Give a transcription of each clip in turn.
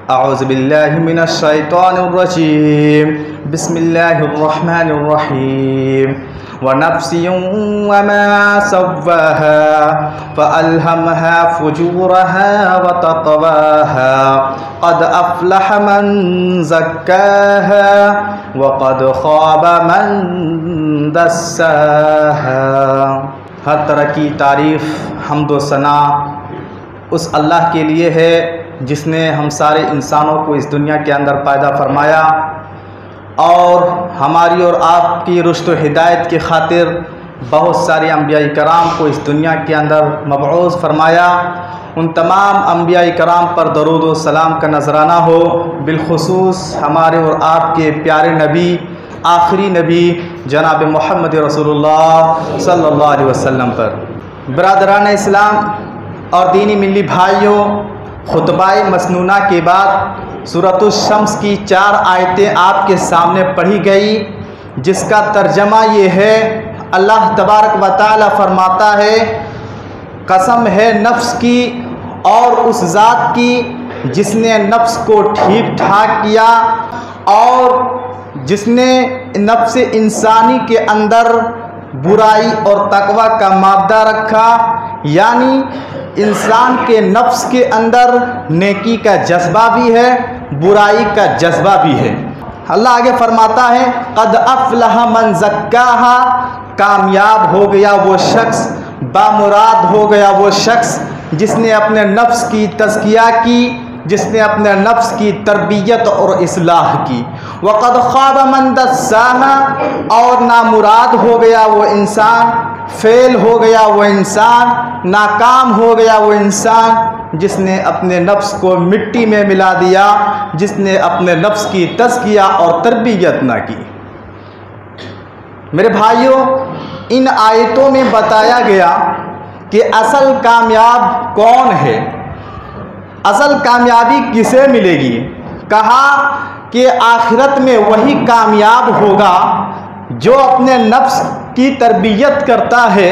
अऊज़ुबिल्लाहि मिनश्शैतानिर्रजीम बिस्मिल्लाहिर्रहमानिर्रहीम व नफ्सिन व मा सव्वाहा फ़अल्हमहा फ़ुजूरहा व तक़वाहा क़द अफ़्लह मन ज़क्काहा व क़द ख़ाब मन दस्साहा। हर तरह की तारीफ़ हम्द व सना उस अल्लाह के लिए है जिसने हम सारे इंसानों को इस दुनिया के अंदर पैदा फरमाया और हमारी और आपकी रुश्द व हिदायत की खातिर बहुत सारे अम्बिया कराम को इस दुनिया के अंदर मबऊस फरमाया। उन तमाम अम्बिया कराम पर दरूद व सलाम का नजराना हो, बिलखुसूस हमारे और आपके प्यारे नबी आखिरी नबी जनाब मोहम्मद रसूलुल्लाह सल्लल्लाहु अलैहि वसल्लम पर। बरादरान इस्लाम और दीनी मिली भाइयों, खुतबाए मसनूना के बाद सूरतुश शम्स की 4 आयतें आपके सामने पढ़ी गई, जिसका तर्जमा ये है, अल्लाह तबारक व तआला फरमाता है, कसम है नफ्स की और उस ज़ात की जिसने नफ्स को ठीक ठाक किया और जिसने नफ्स इंसानी के अंदर बुराई और तकवा का मादा रखा, यानी इंसान के नफ्स के अंदर नेकी का जज्बा भी है, बुराई का जज्बा भी है। अल्लाह आगे फरमाता है, क़द अफ़्लह मन ज़क्काहा, कामयाब हो गया वो शख्स, बामुराद हो गया वो शख्स जिसने अपने नफ्स की तज़किया की, जिसने अपने नफ्स की तरबियत और इस्लाह की। वक़द ख़ाब मन दस्साहा, और नामुराद हो गया वो इंसान, फेल हो गया वो इंसान, नाकाम हो गया वो इंसान जिसने अपने नफ्स को मिट्टी में मिला दिया, जिसने अपने नफ्स की तज़किया और तरबियत ना की। मेरे भाइयों, इन आयतों में बताया गया कि असल कामयाब कौन है, असल कामयाबी किसे मिलेगी। कहा कि आखिरत में वही कामयाब होगा जो अपने नफ्स की तरबियत करता है,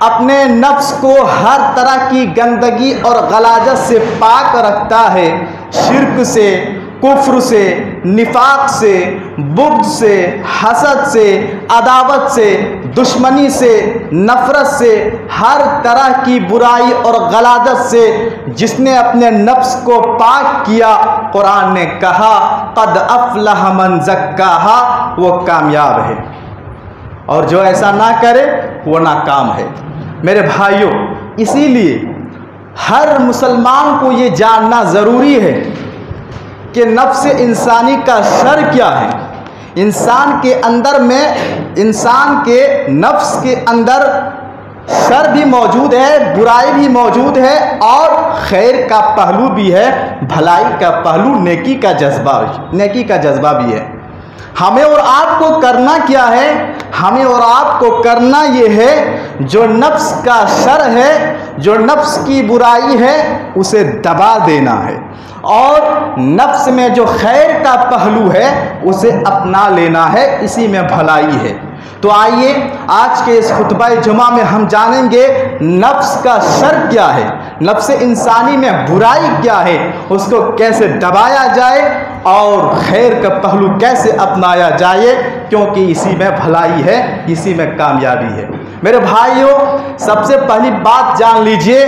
अपने नफ्स को हर तरह की गंदगी और गलाजत से पाक रखता है, शिर्क से, कुफ्र से, निफाक से, बुग़्ज़ से, हसद से, अदावत से, दुश्मनी से, नफ़रत से, हर तरह की बुराई और गलाजत से जिसने अपने नफ्स को पाक किया। कुरान ने कहा, क़द अफ़्लह मन ज़क्काहा, वो कामयाब है, और जो ऐसा ना करे वो नाकाम है। मेरे भाइयों, इसीलिए हर मुसलमान को ये जानना ज़रूरी है कि नफ्स इंसानी का शर क्या है। इंसान के अंदर में, इंसान के नफ्स के अंदर शर भी मौजूद है, बुराई भी मौजूद है और खैर का पहलू भी है, भलाई का पहलू, नेकी का जज्बा भी है। हमें और आपको करना क्या है? हमें और आपको करना ये है, जो नफ्स का शर है, जो नफ्स की बुराई है, उसे दबा देना है और नफ्स में जो खैर का पहलू है उसे अपना लेना है। इसी में भलाई है। तो आइए आज के इस खुतबा जुमा में हम जानेंगे नफ्स का शर क्या है, नफ्स इंसानी में बुराई क्या है, उसको कैसे दबाया जाए और खैर का पहलू कैसे अपनाया जाए, क्योंकि इसी में भलाई है, इसी में कामयाबी है। मेरे भाइयों, सबसे पहली बात जान लीजिए,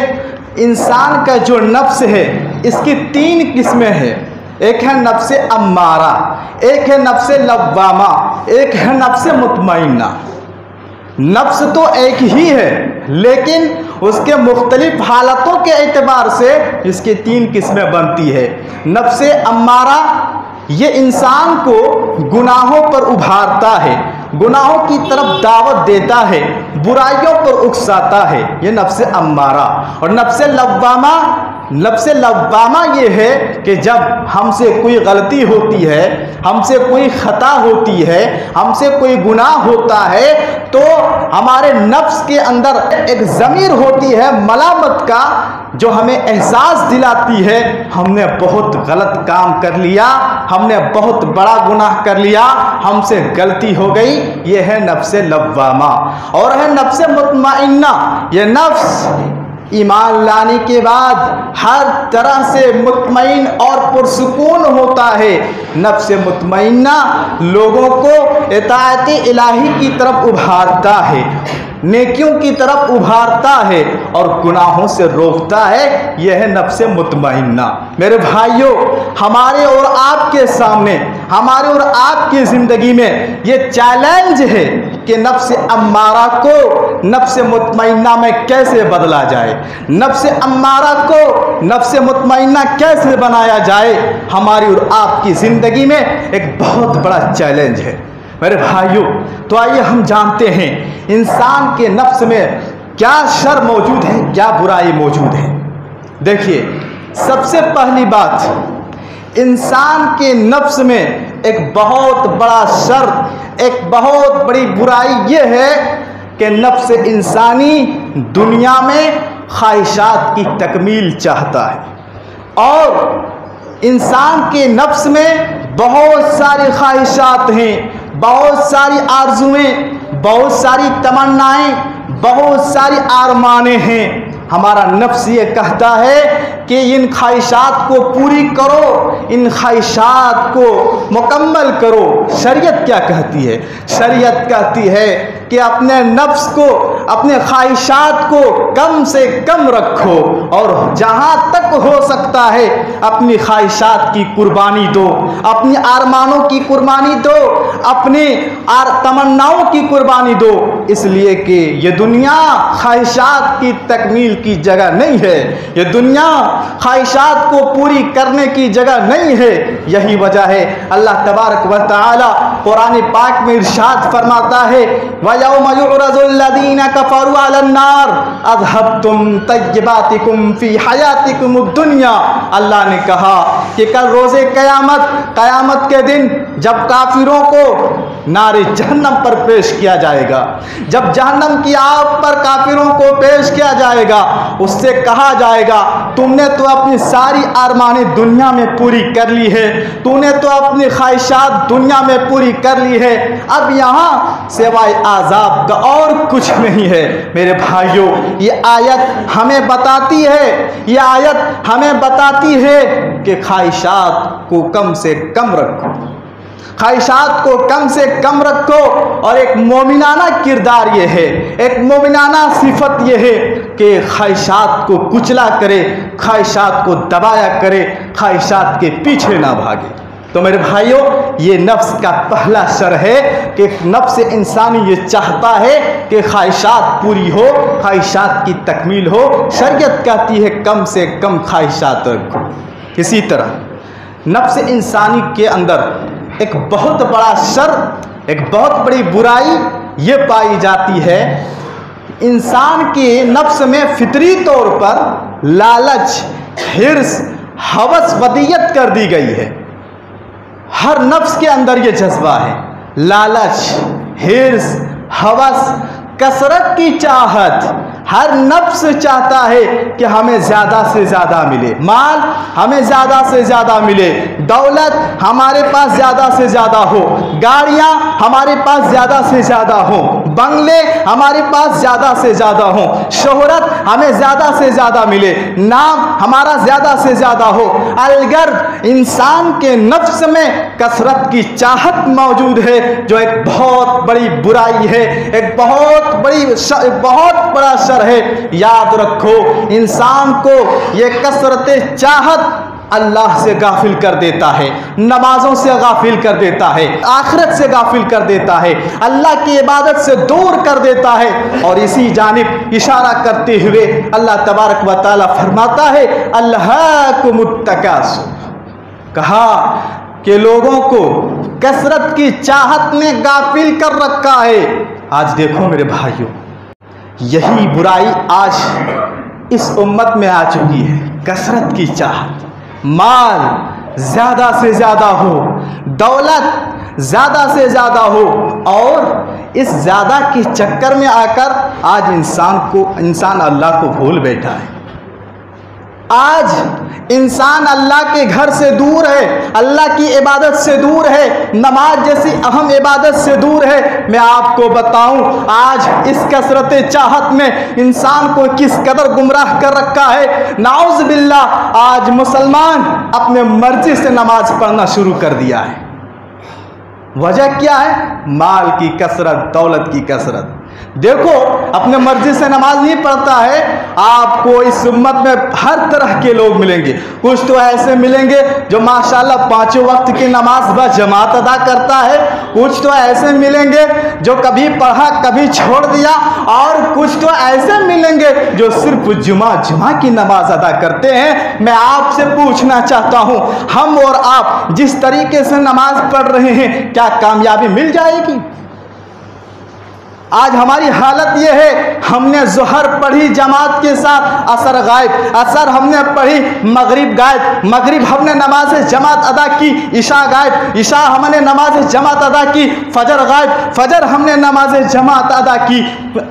इंसान का जो नफ्स है इसकी 3 किस्में हैं। एक है नफ्स अम्मारा, एक है नफ्स लव्वामा, एक है नफ्स मुतमइन्ना। नफ्स तो एक ही है, लेकिन उसके मुख्तलिफ हालतों के एतबार से इसकी 3 किस्में बनती है। नफ्स अम्मारा ये इंसान को गुनाहों पर उभारता है, गुनाहों की तरफ दावत देता है, बुराइयों पर उकसाता है, ये नफ्स अम्मारा। और नफ्स लव्वामा ये है कि जब हमसे कोई गलती होती है, हमसे कोई खता होती है, हमसे कोई गुनाह होता है, तो हमारे नफ्स के अंदर एक ज़मीर होती है मलामत का, जो हमें एहसास दिलाती है हमने बहुत गलत काम कर लिया, हमने बहुत बड़ा गुनाह कर लिया, हमसे गलती हो गई। ये है नफ्स लव्वामा। और है नफ्स मुतमइन्ना, ये नफ्स ईमान लाने के बाद हर तरह से मुतमईन और पुरसुकून होता है। नफ्स मुतमईना लोगों को इताअत इलाही की तरफ उभारता है, नेकियों की तरफ उभारता है और गुनाहों से रोकता है। यह है नफ्स मुतमईना। मेरे भाइयों, हमारे और आपके सामने, हमारे और आपकी ज़िंदगी में ये चैलेंज है कि नफ्स अम्मारा को नफ्स मुतमईना में कैसे बदला जाए, नफ्स अम्मारा को नफ्स मुतमईना कैसे बनाया जाए। हमारी और आपकी ज़िंदगी में एक बहुत बड़ा चैलेंज है मेरे भाइयों। तो आइए हम जानते हैं इंसान के नफ्स में क्या शर मौजूद है, क्या बुराई मौजूद है। देखिए, सबसे पहली बात, इंसान के नफ्स में एक बहुत बड़ा शर, एक बहुत बड़ी बुराई ये है कि नफ्स इंसानी दुनिया में ख्वाहिशात की तकमील चाहता है। और इंसान के नफ्स में बहुत सारी ख्वाहिशात हैं, बहुत सारी आरज़ुएं, बहुत सारी तमन्नाएं, बहुत सारी आरमानें हैं। हमारा नफ्स ये कहता है कि इन ख्वाहिशात को पूरी करो, इन ख्वाहिशात को मुकम्मल करो। शरीयत क्या कहती है? शरीयत कहती है कि अपने नफ्स को, अपने ख्वाहिशात को कम से कम रखो और जहाँ तक हो सकता है अपनी ख्वाहिशात की कुर्बानी दो, अपनी आरमानों की कुर्बानी दो, अपनी तमन्नाओं की कुर्बानी दो। इसलिए कि ये दुनिया ख्वाहिशात की तकमील की जगह नहीं है, ये दुनिया ख्वाहिशात को पूरी करने की जगह नहीं है। यही वजह है अल्लाह तबारक व तआला कुरान पाक में इरशाद फरमाता है, वयौम युरज़ुल्लज़ीना कफ़रू अलन्नार अज़हबतुम तय्यबातिकुम फ़ी हयातिकुमुद दुनिया। अल्लाह ने कहा कि कल रोज़े क़यामत के दिन जब काफिरों को नारे जहन्नम पर पेश किया जाएगा, जब जहन्नम की आग पर काफिरों को पेश किया जाएगा, उससे कहा जाएगा तुमने तो अपनी सारी आरमानें दुनिया में पूरी कर ली है, तूने तो अपनी ख्वाहिशात दुनिया में पूरी कर ली है, अब यहाँ सिवाय आज़ाब का और कुछ नहीं है। मेरे भाइयों, ये आयत हमें बताती है, ये आयत हमें बताती है कि ख्वाहिशात को कम से कम रखो, ख्वाहिशात को कम से कम रखो। और एक मोमिनाना किरदार ये है, एक मोमिनाना सिफत ये है कि ख्वाहिशात को कुचला करे, ख्वाहिशात को दबाया करे, ख्वाहिशात के पीछे ना भागे। तो मेरे भाइयों, ये नफ्स का पहला शर है कि नफ्स इंसानी ये चाहता है कि ख्वाहिशात पूरी हो, ख्वाहिशात की तकमील हो। शरीयत कहती है कम से कम ख्वाहिशात रखो। इसी तरह नफ्स इंसानी के अंदर एक बहुत बड़ा शर, एक बहुत बड़ी बुराई ये पाई जाती है, इंसान के नफ्स में फितरी तौर पर लालच, हिर्स, हवस वदियत कर दी गई है। हर नफ्स के अंदर ये जज्बा है, लालच, हिर्स, हवस, कसरत की चाहत। हर नफ्स चाहता है कि हमें ज़्यादा से ज़्यादा मिले, माल हमें ज़्यादा से ज़्यादा मिले, दौलत हमारे पास ज़्यादा से ज़्यादा हो, गाड़ियाँ हमारे पास ज़्यादा से ज़्यादा हो, बंगले हमारे पास ज़्यादा से ज़्यादा हो, शोहरत हमें ज़्यादा से ज़्यादा मिले, नाम हमारा ज़्यादा से ज़्यादा हो। अलगर इंसान के नफ्स में कसरत की चाहत मौजूद है, जो एक बहुत बड़ी बुराई है, एक बहुत बड़ा शर है। याद रखो, इंसान को ये कसरत चाहत अल्लाह से गाफिल कर देता है, नमाजों से गाफिल कर देता है, आखिरत से गाफिल कर देता है, अल्लाह की इबादत से दूर कर देता है। और इसी जानिब इशारा करते हुए अल्लाह तबारक व तआला फरमाता है, अल्लाहुमुत तकासुर, कहा कि लोगों को कसरत की चाहत ने गाफिल कर रखा है। आज देखो मेरे भाइयों, यही बुराई आज इस उम्मत में आ चुकी है। कसरत की चाहत, माल ज़्यादा से ज़्यादा हो, दौलत ज़्यादा से ज़्यादा हो, और इस ज़्यादा के चक्कर में आकर आज इंसान अल्लाह को भूल बैठा है। आज इंसान अल्लाह के घर से दूर है, अल्लाह की इबादत से दूर है, नमाज जैसी अहम इबादत से दूर है। मैं आपको बताऊं आज इस कसरत चाहत में इंसान को किस कदर गुमराह कर रखा है। नाउज़ बिल्लाह, आज मुसलमान अपने मर्जी से नमाज पढ़ना शुरू कर दिया है। वजह क्या है? माल की कसरत, दौलत की कसरत। देखो, अपने मर्जी से नमाज नहीं पढ़ता है। आपको इस उम्मत में हर तरह के लोग मिलेंगे। कुछ तो ऐसे मिलेंगे जो माशाल्लाह पांचों वक्त की नमाज बस जमात अदा करता है, कुछ तो ऐसे मिलेंगे जो कभी पढ़ा कभी छोड़ दिया, और कुछ तो ऐसे मिलेंगे जो सिर्फ जुमा की नमाज अदा करते हैं। मैं आपसे पूछना चाहता हूं, हम और आप जिस तरीके से नमाज पढ़ रहे हैं, क्या कामयाबी मिल जाएगी? आज हमारी हालत यह है, हमने ज़ोहर पढ़ी जमात के साथ, असर गायब, असर हमने पढ़ी मगरिब गायब, मगरिब हमने नमाज जमात अदा की, इशा गायब, इशा हमने नमाज जमात अदा की, फजर गायब, फजर हमने नमाज जमात अदा की,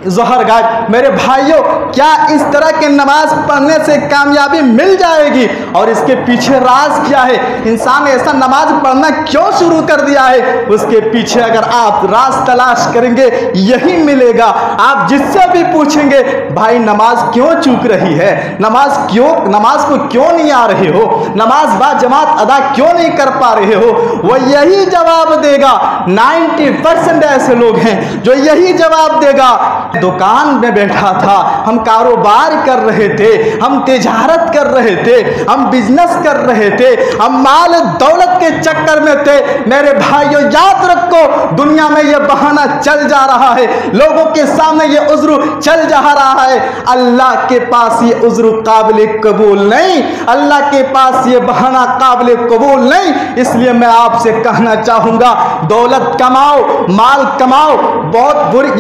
ज़ोहर गायब। मेरे भाइयों, क्या इस तरह के नमाज पढ़ने से कामयाबी मिल जाएगी? और इसके पीछे राज क्या है? इंसान ऐसा नमाज पढ़ना क्यों शुरू कर दिया है? उसके पीछे अगर आप राज तलाश करेंगे, यही मिलेगा। आप जिससे भी पूछेंगे, भाई नमाज क्यों चूक रही है, नमाज को क्यों नहीं आ रहे हो, नमाज बा जमात अदा क्यों नहीं कर पा रहे हो, वो यही जवाब देगा। 90% ऐसे लोग हैं जो यही जवाब देगा। दुकान में बैठा था, हम कारोबार कर रहे थे, हम तिजारत कर रहे थे, हम बिजनेस कर रहे थे, हम माल दौलत के चक्कर में थे। मेरे भाइयों, याद रखो, दुनिया में यह बहाना चल जा रहा है, लोगों के सामने ये उज़्र चल जा रहा है। अल्लाह के पास ये उज़्र काबिल कबूल नहीं, अल्लाह के पास ये बहाना काबिल कबूल नहीं। इसलिए मैं आपसे कहना चाहूँगा, दौलत कमाओ, माल कमाओ, बहुत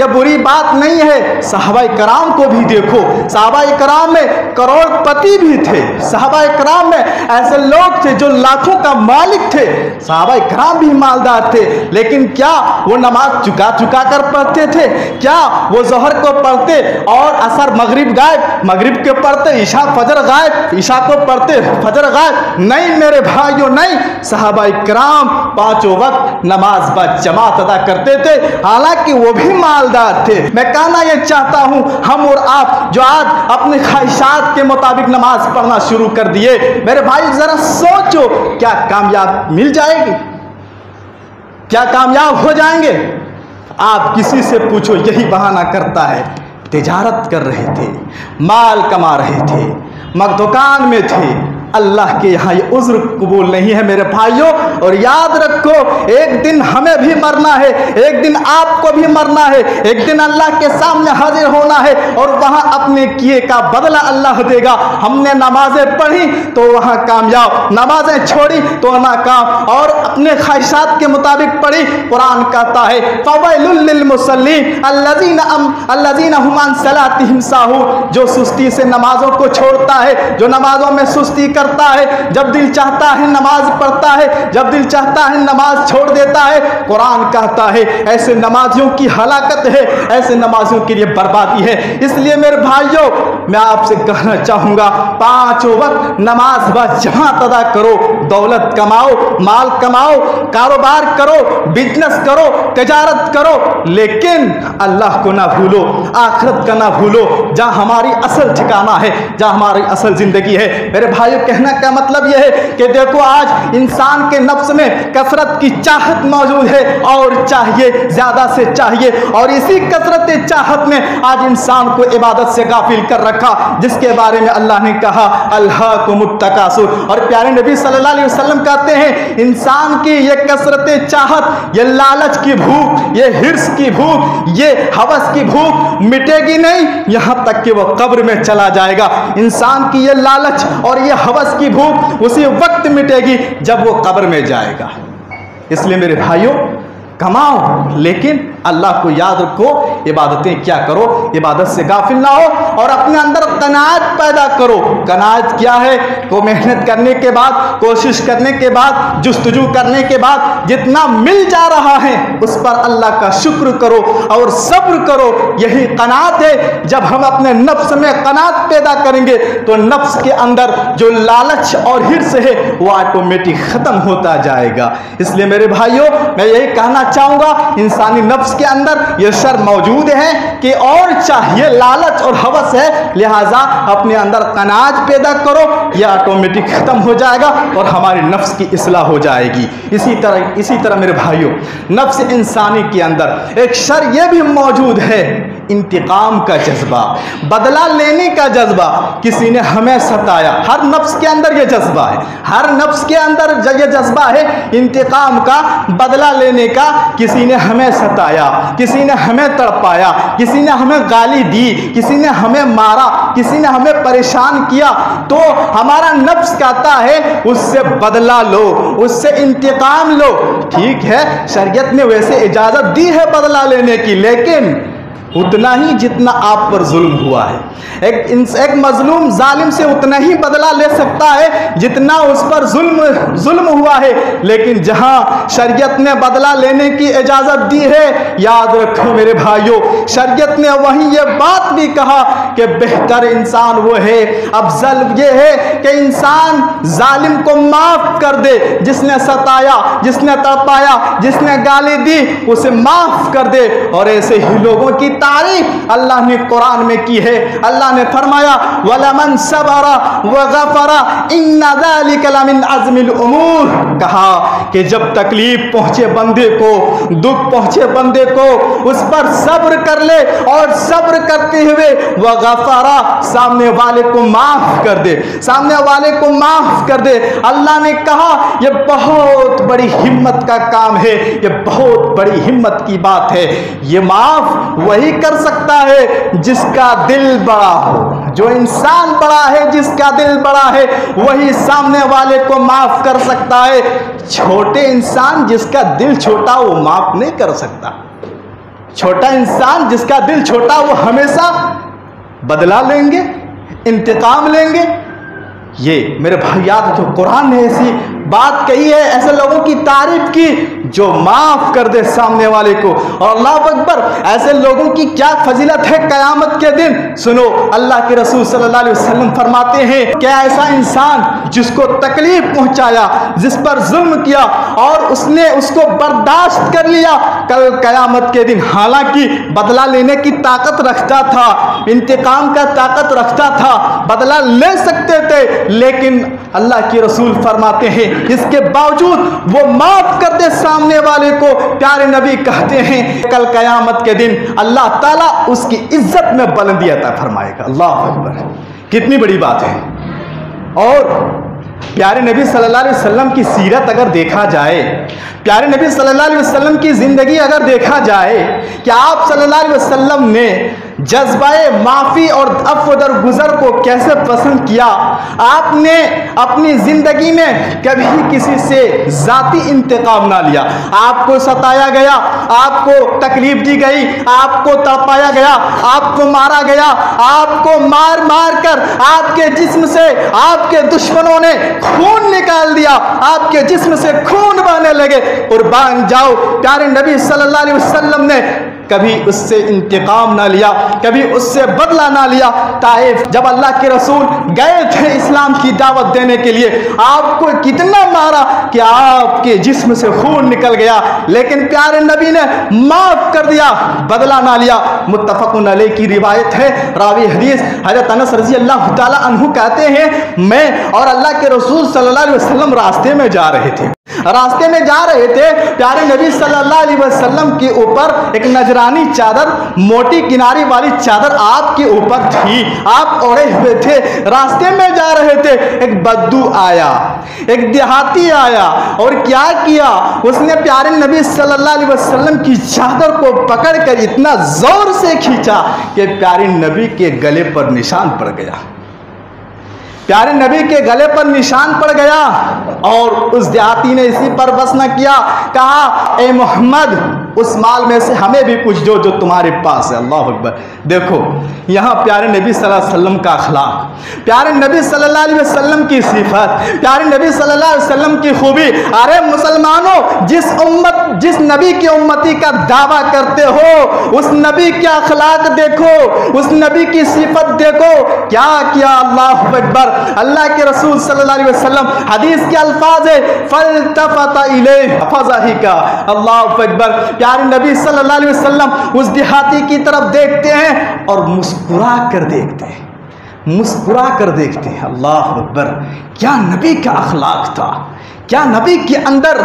बुरी बात नहीं है। सहाबाए कराम को भी देखो, सहाबाए कराम में करोड़पति भी थे, सहाबाए कराम में ऐसे लोग थे जो लाखों का मालिक थे, सहाबाए कराम भी मालदार थे। लेकिन क्या वो नमाज चुका कर पढ़ते थे? क्या वो ज़ोहर को पढ़ते और असर मगरिब गायब, मगरिब के पढ़ते, ईशा फजर गायब, ईशा को पढ़ते, फजर गायब? नहीं मेरे भाइयों, नहीं। सहाबाए किराम पांचों वक्त नमाज बा जमात अदा करते थे, हालांकि वो भी मालदार थे। मैं कहना ये चाहता हूं, हम और आप जो आज अपनी ख्वाहिशात के मुताबिक नमाज पढ़ना शुरू कर दिए, मेरे भाई जरा सोचो, क्या कामयाब मिल जाएगी? क्या कामयाब हो जाएंगे? आप किसी से पूछो, यही बहाना करता है। तिजारत कर रहे थे, माल कमा रहे थे, दुकान में थे। अल्लाह के यहाँ ये उज़्र कबूल नहीं है मेरे भाइयों। और याद रखो, एक दिन हमें भी मरना है, एक दिन आपको भी मरना है, एक दिन अल्लाह के सामने हाजिर होना है, और वहाँ अपने किए का बदला अल्लाह देगा। हमने नमाजें पढ़ी तो वहाँ कामयाब, नमाजें छोड़ी तो नाकाम, और अपने ख्वाहिशात के मुताबिक पढ़ी। कुरान कहता है, फ़वैलुल लिल मुसल्लीन अल्लज़ीना हुम अन सलातिहिम साहून, जो सुस्ती से नमाजों को छोड़ता है, जो नमाजों में सुस्ती करता है, जब दिल चाहता है नमाज पढ़ता है, जब दिल चाहता है नमाज छोड़ देता है। कुरान कहता है ऐसे नमाजियों की हलाकत है, ऐसे नमाजियों के लिए बर्बादी है। इसलिए मेरे भाइयों, मैं आपसे कहना चाहूँगा, पांचों वक्त नमाज व जमात अदा करो, दौलत कमाओ, माल कमाओ, कारोबार करो, बिजनेस करो, तिजारत करो, लेकिन अल्लाह को ना भूलो, आखिरत का ना भूलो, जहाँ हमारी असल ठिकाना है, जहाँ हमारी असल जिंदगी है। मेरे भाइयों, कहना का मतलब यह है कि देखो, आज इंसान के नफ्स में कसरत की चाहत मौजूद है, और चाहिए, ज्यादा से चाहिए, और इसी कसरत चाहत ने आज इंसान को इबादत से गाफिल कर रखा, जिसके बारे में अल्लाह ने कहा, अल्हाकुमुत तकासुर। और प्यारे नबी सल्लल्लाहु अलैहि वसल्लम कहते हैं, इंसान की ये कसरत चाहत, ये लालच की भूख, ये हिर्स की भूख, ये हवस की भूख मिटेगी नहीं, यहां तक कि वह कब्र में चला जाएगा। इंसान की ये लालच और ये हवस की भूख उसी वक्त मिटेगी जब वो कब्र में जाएगा। इसलिए मेरे भाइयों, कमाओ, लेकिन अल्लाह को याद रखो, इबादतें क्या करो, इबादत से गाफिल ना हो और अपने अंदर कनाअत पैदा करो। कनाअत क्या है? को मेहनत करने के बाद, कोशिश करने के बाद, जुस्तजू करने के बाद जितना मिल जा रहा है उस पर अल्लाह का शुक्र करो और सब्र करो। यही कनाअत है। जब हम अपने नफ्स में कनाअत पैदा करेंगे तो नफ्स के अंदर जो लालच और हिर्स है वो ऑटोमेटिक खत्म होता जाएगा। इसलिए मेरे भाइयों, मैं यही कहना चाहूंगा, इंसानी नफ्स के अंदर ये शर मौजूद है कि और चाहिए, लालच और हवस है, लिहाजा अपने अंदर कनाअत पैदा करो, यह ऑटोमेटिक खत्म हो जाएगा और हमारी नफ्स की इस्लाह हो जाएगी। इसी तरह मेरे भाइयों, नफ्स इंसानी के अंदर एक शर यह भी मौजूद है, इंतकाम का जज्बा, बदला लेने का जज्बा। किसी ने हमें सताया, हर नफ्स के अंदर यह जज्बा है, हर नफ्स के अंदर यह जज्बा है इंतकाम का, बदला लेने का। किसी ने हमें सताया, किसी ने हमें तड़पाया, किसी ने हमें गाली दी, किसी ने हमें मारा, किसी ने हमें परेशान किया, तो हमारा नफ्स कहता है उससे बदला लो, उससे इंतकाम लो। ठीक है, शरीयत ने वैसे इजाजत दी है बदला लेने की, लेकिन उतना ही जितना आप पर जुल्म हुआ है। एक मजलूम जालिम से उतना ही बदला ले सकता है जितना उस पर जुल्म हुआ है। लेकिन जहां शरीयत ने बदला लेने की इजाजत दी है, याद रखो मेरे भाइयों, शरीयत ने वहीं ये बात भी कहा कि बेहतर इंसान वो है, अफजल ये है कि इंसान जालिम को माफ कर दे, जिसने सताया, जिसने तड़पाया, जिसने गाली दी, उसे माफ कर दे। और ऐसे ही लोगों की तारीफ अल्लाह ने कुरान में की है। अल्लाह ने फरमाया वलमन सबरा व गफरा इन्ना ज़ालिका लमिन अज़्मिल उमूर। कहा कि जब तकलीफ पहुंचे बंदे को, दुख पहुंचे बंदे को, उस पर सब्र कर ले और सब्र करते हुए व गफरा, सामने वाले को माफ कर दे, सामने वाले को माफ कर दे। अल्लाह ने कहा यह बहुत बड़ी हिम्मत का काम है, यह बहुत बड़ी हिम्मत की बात है। ये माफ वही कर सकता है जिसका दिल बड़ा हो। जो इंसान बड़ा है, जिसका दिल बड़ा है, वही सामने वाले को माफ कर सकता है। छोटे इंसान जिसका दिल छोटा, वो माफ नहीं कर सकता। छोटा इंसान जिसका दिल छोटा, वो हमेशा बदला लेंगे, इंतकाम लेंगे। ये मेरे भाई याद रखो, कुरान ने ऐसी बात कही है, ऐसे लोगों की तारीफ की जो माफ कर दे सामने वाले को। और अल्लाह अकबर, ऐसे लोगों की क्या फजीलत है क़यामत के दिन। सुनो, अल्लाह के रसूल सल्लल्लाहु अलैहि वसल्लम फरमाते हैं, क्या ऐसा इंसान जिसको तकलीफ पहुंचाया, जिस पर जुल्म किया और उसने उसको बर्दाश्त कर लिया, कल क़यामत के दिन हालांकि बदला लेने की ताकत रखता था, इंतकाम का ताकत रखता था, बदला ले सकते थे, लेकिन अल्लाह के रसूल फरमाते हैं इसके बावजूद वो माफ कर दे सामने वाले को। प्यारे नबी कहते हैं कल कयामत के दिन अल्लाह ताला उसकी इज्जत में बुलंदी अता फरमाएगा। अल्लाह अकबर, कितनी बड़ी बात है। और प्यारे नबी सल्लल्लाहु अलैहि वसल्लम की सीरत अगर देखा जाए, प्यारे नबी सल्लल्लाहु अलैहि वसल्लम की ज़िंदगी अगर देखा जाए कि आप सल्लल्लाहु अलैहि वसल्लम ने जज्बाए माफ़ी और अफ़्व दरगुज़र को कैसे पसंद किया। आपने अपनी ज़िंदगी में कभी किसी से ज़ाती इंतकाम ना लिया। आपको सताया गया, आपको तकलीफ दी गई, आपको तड़पाया गया, आपको मारा गया, आपको मार मार कर आपके जिस्म से आपके दुश्मनों ने खून निकाल दिया, आपके जिस्म से खून बहने लगे, कुर्बान जाओ। प्यारे नबी सल्लल्लाहु अलैहि वसल्लम ने कभी उससे इंतकाम ना लिया, कभी उससे बदला ना लिया। ताइफ जब अल्लाह के रसूल गए थे इस्लाम की दावत देने के लिए, आपको कितना मारा कि आपके जिस्म से खून निकल गया, लेकिन प्यारे नबी ने माफ कर दिया, बदला ना लिया। मुत्तफकुन अलैह की रिवायत है, रावी हदीस हज़रत अनस रज़ी अल्लाह तआला अन्हु कहते हैं, मैं और अल्लाह के रसूल सल्लल्लाहु अलैहि वसल्लम रास्ते में जा रहे थे, रास्ते में जा रहे थे। प्यारे नबी सल्लल्लाहु अलैहि वसल्लम के ऊपर एक नजरानी चादर, मोटी किनारी वाली चादर आपके ऊपर थी, आप ओढ़े हुए थे, रास्ते में जा रहे थे। एक बद्दू आया, एक देहाती आया और क्या किया, उसने प्यारे नबी सल्लल्लाहु अलैहि वसल्लम की चादर को पकड़कर इतना जोर से खींचा कि प्यारे नबी के गले पर निशान पड़ गया, प्यारे नबी के गले पर निशान पड़ गया। और उस देहाती ने इसी पर बस न किया, कहा ए मोहम्मद उस माल में से हमें भी कुछ दो जो तुम्हारे पास है। अल्लाह अकबर। देखो यहाँ प्यारे नबी सल्लल्लाहु अलैहि वसल्लम का अखलाक, प्यारे नबी सल्लल्लाहु अलैहि वसल्लम की सिफत, प्यारे नबी सल्लल्लाहु अलैहि वसल्लम की खूबी। अरे मुसलमानों, जिस नबी की उम्मती का दावा करते हो उस नबी के अखलाक देखो, उस नबी की सिफत देखो, क्या किया। अल्लाह अकबर। अल्लाह के रसूल सल्लल्लाहु अलैहि वसल्लम, हदीस के अल्फाज है फल्तफता इलैहि फज़हिका। अल्लाह अकबर। प्यारे नबी सल्लल्लाहु अलैहि वसल्लम उस देहाती की तरफ देखते हैं और मुस्कुरा कर देखते हैं, मुस्कुरा कर देखते हैं। अल्लाह अकबर। क्या नबी का अखलाक था, क्या नबी के अंदर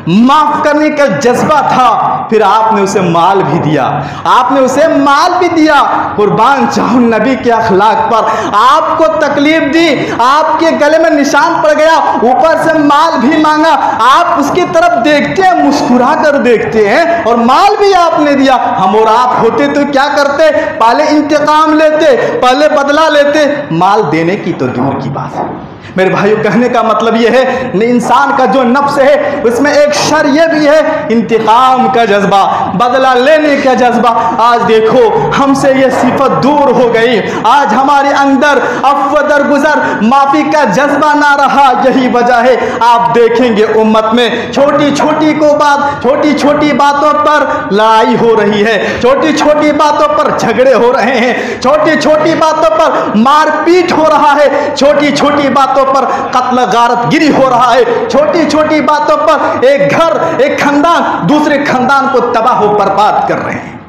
माफ करने का जज्बा था। फिर आपने उसे माल भी दिया, आपने उसे माल भी दिया। कुर्बान जाऊं नबी के अखलाक पर। आपको तकलीफ दी, आपके गले में निशान पड़ गया, ऊपर से माल भी मांगा। आप उसकी तरफ देखते हैं, मुस्कुरा कर देखते हैं और माल भी आपने दिया। हम और आप होते तो क्या करते, पहले इंतकाम लेते, पहले बदला लेते। माल देने की तो दूर की बात है। मेरे भाइयों, कहने का मतलब यह है इंसान का जो नफ्स है उसमें एक शर ये भी है, इंतकाम का जज्बा, बदला लेने का जज्बा। आज देखो हमसे ये सिफत दूर हो गई। आज हमारे अंदर अफ़्व दरगुजर, माफी का जज्बा ना रहा। यही वजह है आप देखेंगे उम्मत में छोटी छोटी बातों पर लड़ाई हो रही है, छोटी छोटी बातों पर झगड़े हो रहे हैं, छोटी छोटी बातों पर मारपीट हो रहा है, छोटी छोटी बातों पर कत्ल गारत गिरी हो रहा है, छोटी छोटी बातों पर एक घर, एक खानदान दूसरे खानदान को तबाह बर्बाद कर रहे हैं।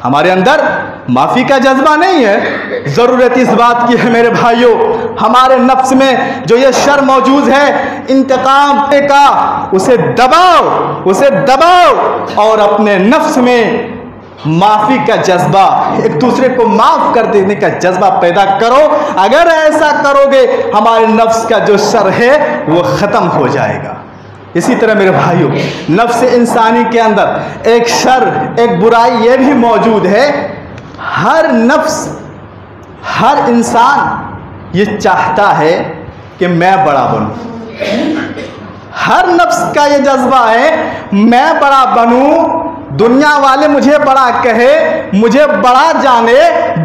हमारे अंदर माफी का जज्बा नहीं है। जरूरत इस बात की है मेरे भाइयों, हमारे नफ्स में जो ये शर मौजूद है इंतकाम का, उसे दबाओ और अपने नफ्स में माफी का जज्बा, एक दूसरे को माफ कर देने का जज्बा पैदा करो। अगर ऐसा करोगे हमारे नफ्स का जो शर है वो खत्म हो जाएगा। इसी तरह मेरे भाइयों, नफ्स इंसानी के अंदर एक शर, एक बुराई ये भी मौजूद है। हर नफ्स, हर इंसान ये चाहता है कि मैं बड़ा बनूं। हर नफ्स का ये जज्बा है मैं बड़ा बनूं, दुनिया वाले मुझे बड़ा कहे, मुझे बड़ा जाने,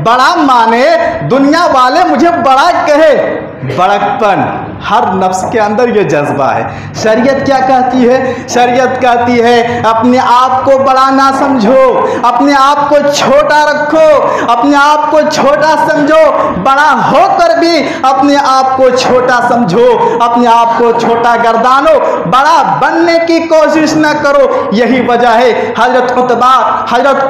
बड़ा माने, दुनिया वाले मुझे बड़ा कहे। बड़कपन हर नफ्स के अंदर ये जज्बा है। शरीयत क्या कहती है? शरीयत कहती है अपने आप को बड़ा ना समझो, अपने आप को छोटा रखो, अपने आप को छोटा समझो, बड़ा होकर भी अपने आप को छोटा समझो, अपने आप को छोटा गर्दानो, बड़ा बनने की कोशिश न करो। यही वजह है हजरत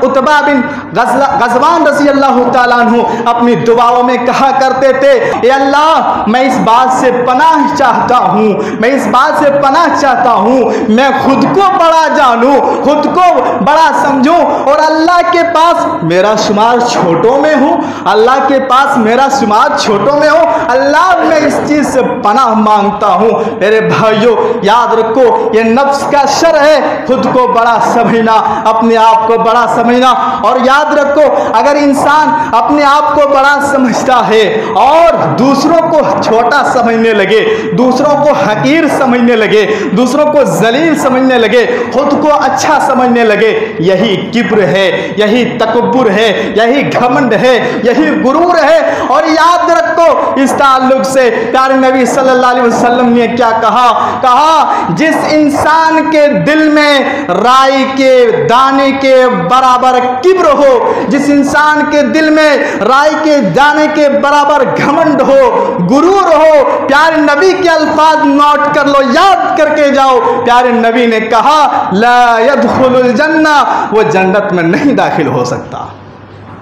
उतबा बिन गज़वान रज़ी अल्लाह तआला अन्हु अपनी दुआओं में कहा करते थे, ए अल्लाह मैं इस बात से पनाह चाहता हूँ, मैं इस बात से पनाह चाहता हूँ मैं खुद को बड़ा जानूं, खुद को बड़ा समझूं और अल्लाह के पास मेरा शुमार छोटों में हूँ, अल्लाह के पास मेरा शुमार छोटों में हो। अल्लाह मैं इस चीज़ से पनाह मांगता हूँ। मेरे भाइयों याद रखो, ये नफ्स का शर है, खुद को बड़ा समझना, अपने आप को बड़ा समझना। और याद रखो अगर इंसान अपने आप को बड़ा समझता है और दूसरों को छोटा समझने लगे, दूसरों को हकीर समझने लगे, दूसरों को जलील समझने लगे, खुद को अच्छा समझने लगे, यही किब्र है, यही तकब्बुर है, यही घमंड है, यही गुरूर है। और याद रखो इस ताल्लुक से प्यारे नबी सल्लल्लाहु अलैहि वसल्लम ने क्या कहा, जिस इंसान के दिल में राई के दाने के बराबर किब्र हो, जिस इंसान के दिल में राई के दाने के बराबर घमंड हो, गुरूर हो, प्यारे नबी के अल्फाज नोट कर लो, याद करके जाओ। प्यारे नबी ने कहा ला यदखुलुल जन्ना, वो जन्नत में नहीं दाखिल हो सकता।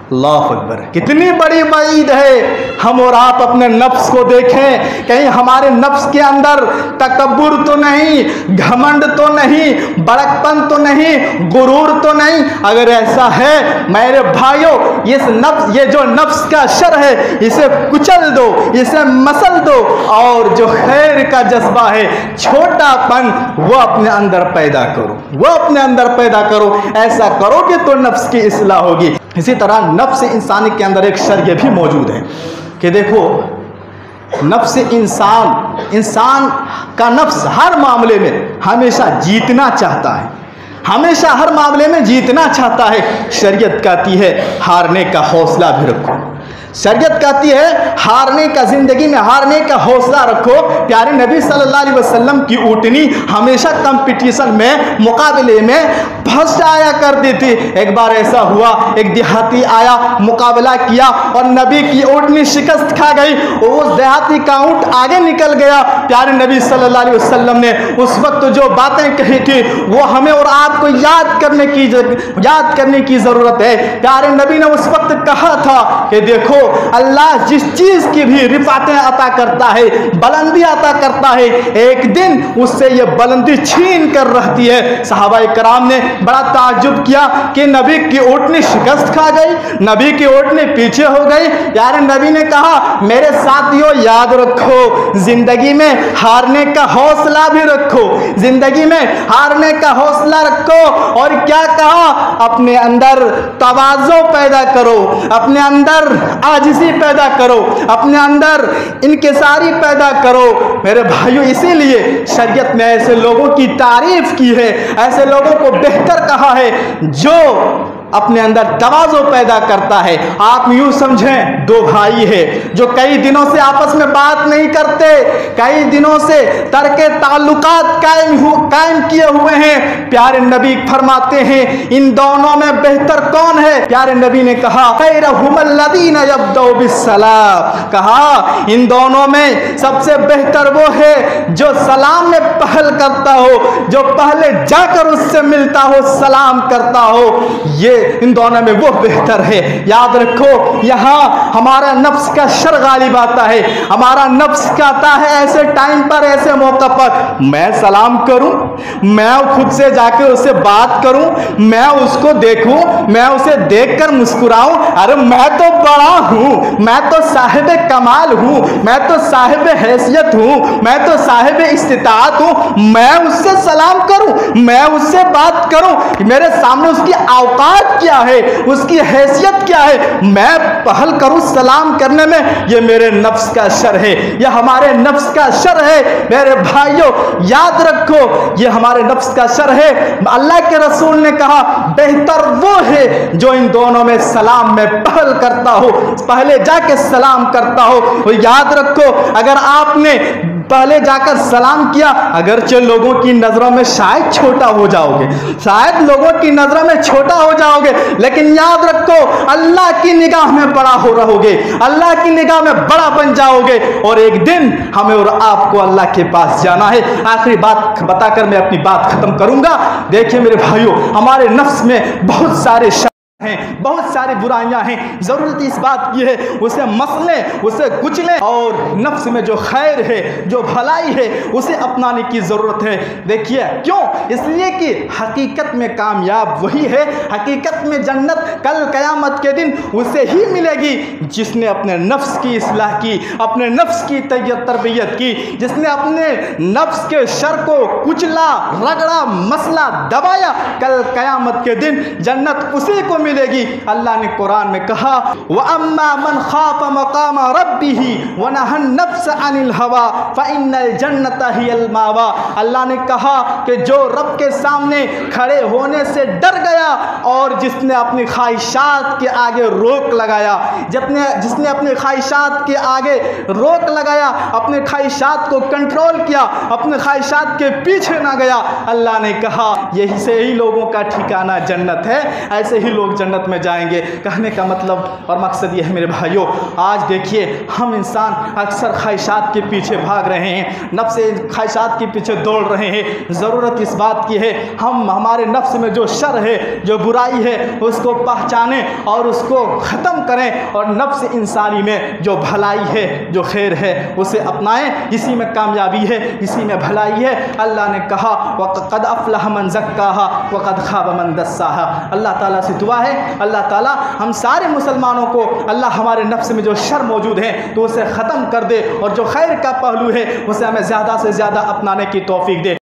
अल्लाह अकबर। कितनी बड़ी वईद है। हम और आप अपने नफ्स को देखें, कहीं हमारे नफ्स के अंदर तकब्बुर तो नहीं, घमंड तो नहीं, बड़कपन तो नहीं, गुरूर तो नहीं। अगर ऐसा है मेरे भाइयों, ये जो नफ्स का शर है इसे कुचल दो, इसे मसल दो और जो खैर का जज्बा है, छोटापन, वो अपने अंदर पैदा करो, वो अपने अंदर पैदा करो। ऐसा करोगे तो नफ्स की इस्लाह होगी। इसी तरह नफ्स इंसानी के अंदर एक शर ये भी मौजूद है कि देखो नफ्स इंसान का नफ्स हर मामले में हमेशा जीतना चाहता है, हमेशा हर मामले में जीतना चाहता है। शरीयत कहती है हारने का हौसला भी रखो। शरीयत कहती है हारने का, जिंदगी में हारने का हौसला रखो। प्यारे नबी सल्लल्लाहु अलैहि वसल्लम की ऊँटनी हमेशा कंपटीशन में, मुकाबले में फर्स्ट आया करती थी। एक बार ऐसा हुआ, एक देहाती आया, मुकाबला किया और नबी की ऊँटनी शिकस्त खा गई। उस देहाती का ऊँट आगे निकल गया। प्यारे नबी सल्लल्लाहु अलैहि वसल्लम ने उस वक्त जो बातें कही थी वो हमें और आपको याद करने की जरूरत है। प्यारे नबी ने उस वक्त कहा था कि देखो, अल्लाह जिस चीज की भी रिफातें अता करता है, बुलंदी अता करता है, एक दिन उससे ये बुलंदी छीन कर रहती है। सहाबाए कराम ने बड़ा ताज्जुब किया कि नबी की ऊँटनी शिकस्त खा गई, नबी की ऊँटनी पीछे हो गई। प्यारे नबी ने कहा मेरे साथियों याद रखो, जिंदगी में हारने का हौसला भी रखो, जिंदगी में हारने का हौसला रखो। और क्या कहा, अपने अंदर तवाज़ो पैदा करो, अपने अंदर आजिज़ी पैदा करो, अपने अंदर इनकिसारी पैदा करो। मेरे भाइयों, इसीलिए शरीयत ने ऐसे लोगों की तारीफ की है, ऐसे लोगों को बेहतर कहा है जो अपने अंदर तवाज़ो पैदा करता है। आप यूं समझें, दो भाई है जो कई दिनों से आपस में बात नहीं करते, कई दिनों से तर्के ताल्लुकात कायम किए हुए हैं। प्यारे नबी फरमाते हैं इन दोनों में बेहतर कौन है? प्यारे नबी ने कहा खैरुहुमुल्लज़ीना यब्दउ बिस्सलाम, कहा इन दोनों में सबसे बेहतर वो है जो सलाम में पहल करता हो, जो पहले जाकर उससे मिलता हो, सलाम करता हो। ये इन दोनों में वो बेहतर है। याद रखो, यहाँ हमारा नफ्स का शर गालिब आता है। हमारा नफ्स कहता है ऐसे टाइम पर, ऐसे मौका पर मैं सलाम करूं, मैं खुद से जाके उससे बात करूं, मैं उसको देखूं, मैं उसे देखकर मुस्कुराऊं। अरे मैं तो बड़ा हूं, मैं तो साहिब कमाल हूं, मैं तो साहिब हैसियत हूं, मैं तो साहिब इस्तिताअत हूं, मैं उससे सलाम करूं, मैं उससे बात करूं। मेरे सामने उसकी औकात क्या है, उसकी हैसियत क्या है, मैं पहल करूं सलाम करने में। ये मेरे नफ्स का शर है, ये हमारे नफ्स का शर है। मेरे भाइयों याद रखो, ये हमारे नफ्स का शर है। अल्लाह के रसूल ने कहा बेहतर वो है जो इन दोनों में सलाम में पहल करता हो, पहले जाके सलाम करता हो। और याद रखो, अगर आपने पहले जाकर सलाम किया, अगरचे लोगों की नजरों में शायद छोटा हो जाओगे, शायद लोगों की नजरों में छोटा हो जाओगे, लेकिन याद रखो अल्लाह की निगाह में बड़ा हो रहोगे, अल्लाह की निगाह में बड़ा बन जाओगे। और एक दिन हमें और आपको अल्लाह के पास जाना है। आखिरी बात बताकर मैं अपनी बात खत्म करूंगा। देखिए मेरे भाइयों, हमारे नफ्स में बहुत सारे हैं, बहुत सारी बुराइयां हैं। जरूरत इस बात की है उसे मसलें, उसे कुचलें, और नफ्स में जो खैर है, जो भलाई है, उसे अपनाने की ज़रूरत है। देखिए क्यों? इसलिए कि हकीकत में कामयाब वही है, हकीकत में जन्नत कल क़यामत के दिन उसे ही मिलेगी जिसने अपने नफ्स की इस्लाह की, अपने नफ्स की तरबियत की, जिसने अपने नफ्स के शर को कुचला, रगड़ा, मसला, दबाया। कल क़यामत के दिन जन्नत उसी को मिलेगी। अल्लाह ने कुरान में कहा व अम्मा मन खाफ मकाम रब्बिही व नहन नफ्स अनिल हवा फ़इन्नल जन्नता हियल मावा। अल्लाह ने कहा कि जो रब के सामने खड़े होने से डर गया और जिसने अपनी ख्वाहिशात के आगे रोक लगाया, जिसने अपने ख्वाहिशात के आगे रोक लगाया, अपने ख्वाहिशात को कंट्रोल किया, अपने ख्वाहिशात के पीछे ना गया, अल्लाह ने कहा यही से ही लोगों का ठिकाना जन्नत है, ऐसे ही लोग जन्नत में जाएंगे। कहने का मतलब और मकसद ये है मेरे भाइयों, आज देखिए हम इंसान अक्सर ख्वाहिशात के पीछे भाग रहे हैं, नफ्स ख्वाहिशात के पीछे दौड़ रहे हैं। ज़रूरत इस बात की है हम हमारे नफ्स में जो शर है, जो बुराई है, उसको पहचानें और उसको ख़त्म करें, और नफ्स इंसानी में जो भलाई है, जो खैर है, उसे अपनाएं। इसी में कामयाबी है, इसी में भलाई है। अल्लाह ने कहा वक़द अफ़लह मन ज़क्काहा वक़द ख़ाब मन दस्साहा। अल्लाह ताला से दुआ है अल्लाह ताला हम सारे मुसलमानों को अल्लाह हमारे नफ्स में जो शर मौजूद है तो उसे ख़त्म कर दे, और जो खैर का पहलू है उसे हमें ज़्यादा से ज़्यादा अपनाने की तौफीक दे।